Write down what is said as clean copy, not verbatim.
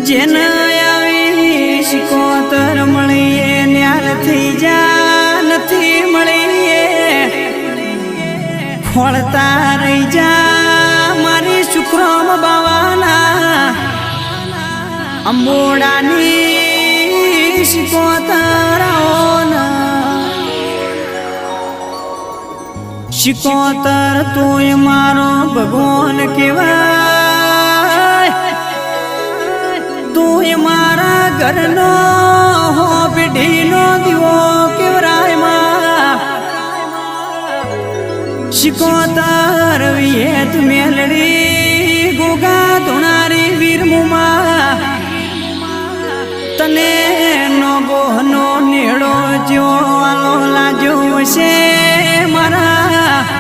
જેન આવી શિકોતર મળીએ ન્યાર થઈ જા નથી મળીએ ખોળતા રહી જા મારી શુક્રમ બાવાના અંબોડાની શિકોતર શિકોતર તોય મારો ભગવાન કેવાય તું મારા ઘરનો હો પેઢીનો દીવો કેવરાય માં શિકોતર વિયેત મેલડી ગોગા ધોણારી વીરમુમાં તને નો ગોહનો નેડો જો આલો લાજો છે